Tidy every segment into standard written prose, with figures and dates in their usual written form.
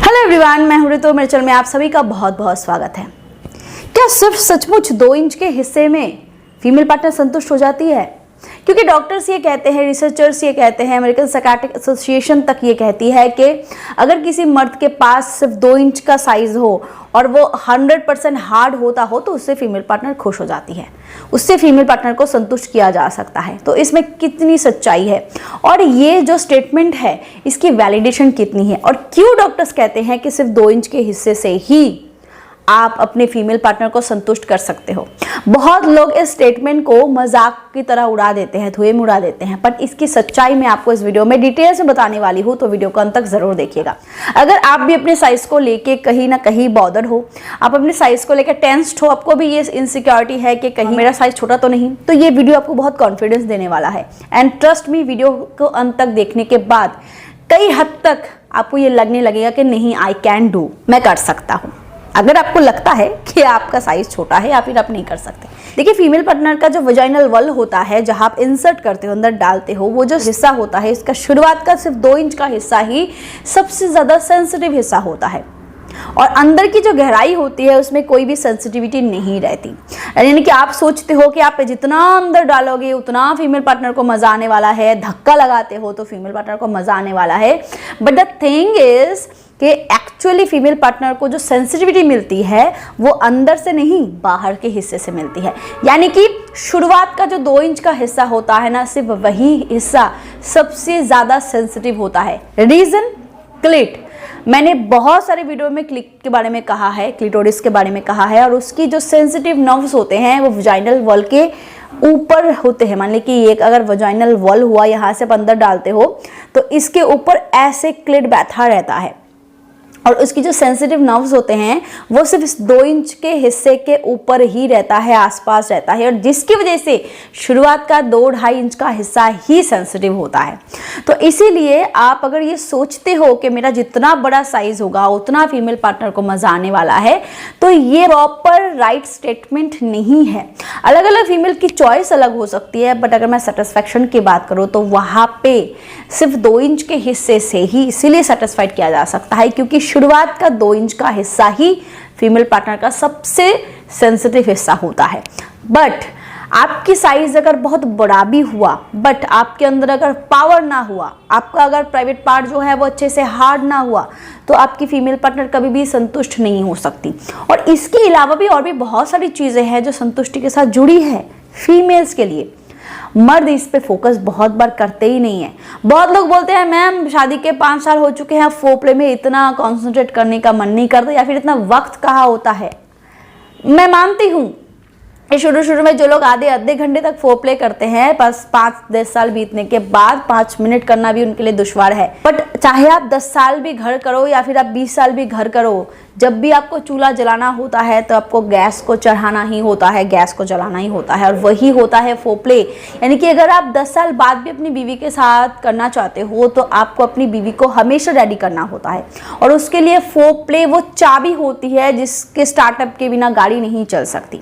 Hello everyone, मैं हूं रितु। मेरे चैनल में आप सभी का बहुत बहुत स्वागत है। क्या सिर्फ सचमुच 2 इंच के हिस्से में फीमेल पार्टनर संतुष्ट हो जाती है? क्योंकि डॉक्टर्स ये कहते हैं, रिसर्चर्स ये कहते हैं, अमेरिकन साइकियाट्रिक एसोसिएशन तक ये कहती है कि अगर किसी मर्द के पास सिर्फ 2 इंच का साइज हो और वो 100% हार्ड होता हो तो उससे फीमेल पार्टनर खुश हो जाती है, उससे फीमेल पार्टनर को संतुष्ट किया जा सकता है। तो इसमें कितनी सच्चाई है और ये जो स्टेटमेंट है इसकी वैलिडेशन कितनी है, और क्यों डॉक्टर्स कहते हैं कि सिर्फ 2 इंच के हिस्से से ही आप अपने फीमेल पार्टनर को संतुष्ट कर सकते हो। बहुत लोग इस स्टेटमेंट को मजाक की तरह उड़ा देते हैं, धुएं में उड़ा देते हैं, बट इसकी सच्चाई मैं आपको इस वीडियो में डिटेल से बताने वाली हूँ, तो वीडियो को अंत तक जरूर देखिएगा। अगर आप भी अपने साइज को लेके कहीं ना कहीं बॉदर हो, आप अपने साइज को लेकर टेंस्ड हो, आपको भी ये इनसिक्योरिटी है कि कहीं मेरा साइज छोटा तो नहीं, तो ये वीडियो आपको बहुत कॉन्फिडेंस देने वाला है। एंड ट्रस्ट मी, वीडियो को अंत तक देखने के बाद कई हद तक आपको ये लगने लगेगा कि नहीं, आई कैन डू, मैं कर सकता हूँ। अगर आपको लगता है कि आपका साइज छोटा है या फिर आप नहीं कर सकते। देखिए, फीमेल पार्टनर का जो वजाइनल वॉल होता है, जहां आप इंसर्ट करते हो, अंदर डालते हो, वो जो हिस्सा होता है, इसका शुरुआत का सिर्फ 2 इंच का हिस्सा ही सबसे ज्यादा सेंसिटिव हिस्सा होता है, और अंदर की जो गहराई होती है उसमें कोई भी सेंसिटिविटी नहीं रहती। यानी कि आप सोचते हो कि आप जितना अंदर डालोगे उतना फीमेल पार्टनर को मजा आने वाला है, धक्का लगाते हो तो फीमेल पार्टनर को मजा आने वाला है, बट द थिंग इज कि एक्चुअली फीमेल पार्टनर को जो सेंसिटिविटी मिलती है वो अंदर से नहीं, बाहर के हिस्से से मिलती है। यानी कि शुरुआत का जो 2 इंच का हिस्सा होता है ना, सिर्फ वही हिस्सा सबसे ज्यादा सेंसिटिव होता है। रीजन, क्लिट। मैंने बहुत सारे वीडियो में क्लिट के बारे में कहा है, क्लिटोरिस के बारे में कहा है, और उसकी जो सेंसिटिव नर्व्स होते हैं वो वजाइनल वॉल के ऊपर होते हैं। मान लीजिए कि एक अगर वजाइनल वॉल हुआ, यहाँ से आप अंदर डालते हो तो इसके ऊपर ऐसे क्लिट बैठा रहता है, और उसकी जो सेंसिटिव नर्व्स होते हैं वो सिर्फ इस 2 इंच के हिस्से के ऊपर ही रहता है, आसपास रहता है, और जिसकी वजह से शुरुआत का 2-2.5 इंच का हिस्सा ही सेंसिटिव होता है। तो इसीलिए आप अगर ये सोचते हो कि मेरा जितना बड़ा साइज होगा उतना फीमेल पार्टनर को मजा आने वाला है, तो ये प्रॉपर राइट स्टेटमेंट नहीं है। अलग अलग फीमेल की चॉइस अलग हो सकती है, बट अगर मैं सेटिस्फैक्शन की बात करूँ तो वहाँ पे सिर्फ 2 इंच के हिस्से से ही इसीलिए सेटिस्फाइड किया जा सकता है क्योंकि शुरुआत का 2 इंच का हिस्सा ही फीमेल पार्टनर का सबसे सेंसिटिव हिस्सा होता है। बट आपकी साइज अगर बहुत बड़ा भी हुआ, बट आपके अंदर अगर पावर ना हुआ, आपका अगर प्राइवेट पार्ट जो है वो अच्छे से हार्ड ना हुआ, तो आपकी फीमेल पार्टनर कभी भी संतुष्ट नहीं हो सकती। और इसके अलावा भी और भी बहुत सारी चीजें हैं जो संतुष्टि के साथ जुड़ी है फीमेल्स के लिए। मर्द इस पे फोकस बहुत बार करते ही नहीं है। बहुत लोग बोलते हैं मैम शादी के 5 साल हो चुके हैं, फोरप्ले में इतना कॉन्सेंट्रेट करने का मन नहीं करता, या फिर इतना वक्त कहाँ होता है। मैं मानती हूँ शुरू में जो लोग आधे घंटे तक फोरप्ले करते हैं, बस 5-10 साल बीतने के बाद 5 मिनट करना भी उनके लिए दुश्वार है। बट चाहे आप 10 साल भी घर करो या फिर आप 20 साल भी घर करो, जब भी आपको चूल्हा जलाना होता है तो आपको गैस को चढ़ाना ही होता है, गैस को जलाना ही होता है, और वही होता है फोरप्ले। यानी कि अगर आप 10 साल बाद भी अपनी बीवी के साथ करना चाहते हो तो आपको अपनी बीवी को हमेशा रेडी करना होता है, और उसके लिए फोरप्ले वो चाबी होती है जिसके स्टार्टअप के बिना गाड़ी नहीं चल सकती।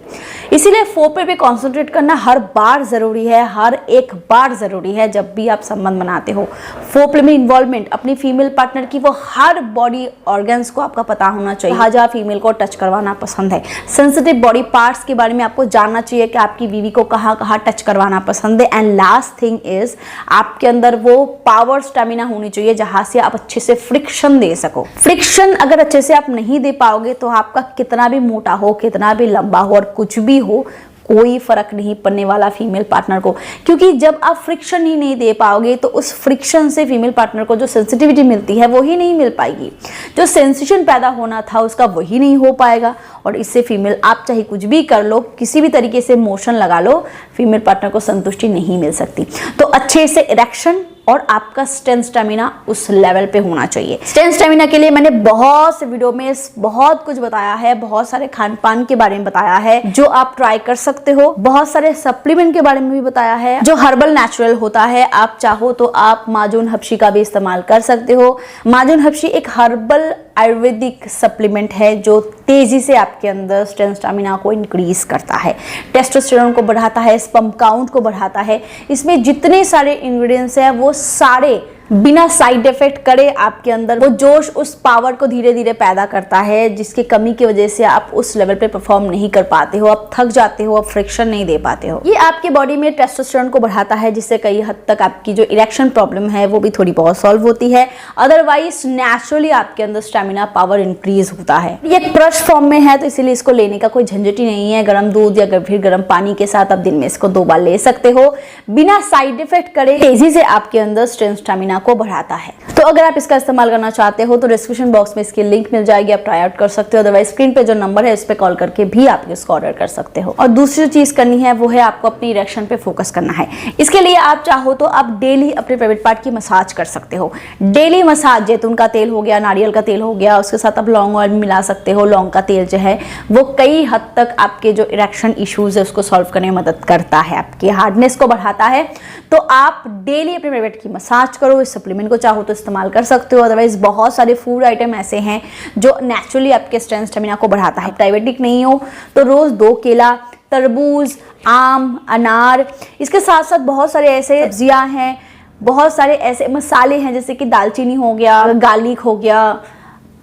इसीलिए फोरप्ले पे कॉन्सेंट्रेट करना हर बार जरूरी है, हर एक बार जरूरी है जब भी आप संबंध बनाते हो। फोरप्ले में इन्वॉल्वमेंट अपनी फीमेल पार्टनर की वो हर बॉडी ऑर्गन्स को आपका पता होना चाहिए। जहाँ फीमेल को टच करवाना पसंद है, सेंसिटिव बॉडी पार्ट्स के बारे में आपको जानना चाहिए कि आपकी बीवी को कहाँ कहाँ टच करवाना पसंद है। एंड लास्ट थिंग इज आपके अंदर वो पावर स्टेमिना होनी चाहिए जहां से आप अच्छे से फ्रिक्शन दे सको। फ्रिक्शन अगर अच्छे से आप नहीं दे पाओगे तो आपका कितना भी मोटा हो, कितना भी लंबा हो और कुछ भी हो, कोई फर्क नहीं पड़ने वाला फीमेल पार्टनर को, क्योंकि जब आप फ्रिक्शन ही नहीं दे पाओगे तो उस फ्रिक्शन से फीमेल पार्टनर को जो सेंसिटिविटी मिलती है वही नहीं मिल पाएगी, जो सेंसेशन पैदा होना था उसका वही नहीं हो पाएगा, और इससे फीमेल आप चाहे कुछ भी कर लो, किसी भी तरीके से मोशन लगा लो, फीमेल पार्टनर को संतुष्टि नहीं मिल सकती। तो अच्छे से इरेक्शन और आपका स्ट्रेंथ स्टेमिना उस लेवल पे होना चाहिए। स्ट्रेंथ स्टेमिना के लिए मैंने बहुत से वीडियो में बहुत कुछ बताया है, बहुत सारे खान पान के बारे में बताया है जो आप ट्राई कर सकते हो, बहुत सारे सप्लीमेंट के बारे में भी बताया है जो हर्बल नेचुरल होता है। आप चाहो तो आप माजून हबशी का भी इस्तेमाल कर सकते हो। माजून हबशी एक हर्बल आयुर्वेदिक सप्लीमेंट है जो तेजी से आपके अंदर स्ट्रेंथ स्टेमिना को इंक्रीज करता है, टेस्टोस्टेरोन को बढ़ाता है, स्पर्म काउंट को बढ़ाता है। इसमें जितने सारे इंग्रेडिएंट्स हैं वो सारे बिना साइड इफेक्ट करे आपके अंदर वो जोश, उस पावर को धीरे धीरे पैदा करता है, जिसकी कमी की वजह से आप उस लेवल पे परफॉर्म नहीं कर पाते हो, आप थक जाते हो, आप फ्रिक्शन नहीं दे पाते हो। ये आपके बॉडी में टेस्टोस्टेरोन को बढ़ाता है, जिससे कई हद तक आपकी जो इरेक्शन प्रॉब्लम है वो भी थोड़ी बहुत सॉल्व होती है। अदरवाइज नेचुरली आपके अंदर स्टेमिना पावर इंक्रीज होता है। ये एक ब्रश फॉर्म में है, तो इसीलिए इसको लेने का कोई झंझट ही नहीं है। गर्म दूध या फिर गर्म पानी के साथ आप दिन में इसको 2 बार ले सकते हो, बिना साइड इफेक्ट करे तेजी से आपके अंदर स्ट्रेंथ स्टेमिना को बढ़ाता है। तो अगर आप इसका इस्तेमाल करना चाहते हो तो डिस्क्रिप्शन बॉक्स में इसकी लिंक मिल जाएगी, आप ट्राई आउट कर सकते हो। अदरवाइज स्क्रीन पे जो नंबर है इस पे कॉल करके भी आप इसको ऑर्डर कर सकते हो। और दूसरी चीज करनी है वो है आपको अपनी इरेक्शन पे फोकस करना है। इसके लिए आप चाहो तो आप डेली अपने प्राइवेट पार्ट की मसाज कर सकते हो। डेली मसाज, जैतून का तेल हो गया, नारियल का तेल हो गया, उसके साथ आप लौंग ऑयल मिला सकते हो। लौंग का तेल जो है वो कई हद तक आपके जो इरेक्शन इश्यूज है उसको सॉल्व करने में मदद करता है, आपकी हार्डनेस को बढ़ाता है। तो आप डेली अपने प्राइवेट की मसाज करो। इस सप्लीमेंट को चाहो तो इस्तेमाल कर सकते हो। अदरवाइज बहुत सारे फूड आइटम ऐसे हैं जो नेचुरली आपके स्ट्रेंथ स्टेमिना को बढ़ाता है। डायबिटिक नहीं हो तो रोज 2 केला, तरबूज, आम, अनार, इसके साथ साथ बहुत सारे ऐसे सब्जियां हैं, बहुत सारे ऐसे मसाले हैं जैसे कि दालचीनी हो गया, गार्लिक हो गया,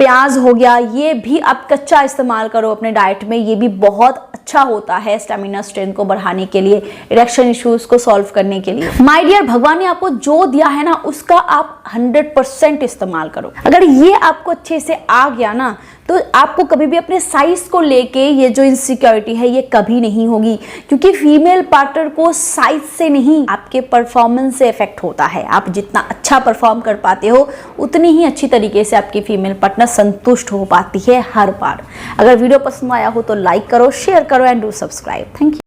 प्याज हो गया, ये भी आप कच्चा इस्तेमाल करो अपने डाइट में। ये भी बहुत अच्छा होता है स्टेमिना स्ट्रेंथ को बढ़ाने के लिए, इरेक्शन इश्यूज को सॉल्व करने के लिए। माय डियर, भगवान ने आपको जो दिया है ना उसका आप 100% इस्तेमाल करो। अगर ये आपको अच्छे से आ गया ना तो आपको कभी भी अपने साइज को लेके ये जो इनसिक्योरिटी है ये कभी नहीं होगी, क्योंकि फीमेल पार्टनर को साइज से नहीं आपके परफॉर्मेंस से इफेक्ट होता है। आप जितना अच्छा परफॉर्म कर पाते हो उतनी ही अच्छी तरीके से आपकी फीमेल पार्टनर संतुष्ट हो पाती है हर बार। अगर वीडियो पसंद आया हो तो लाइक करो, शेयर करो and do subscribe. Thank you.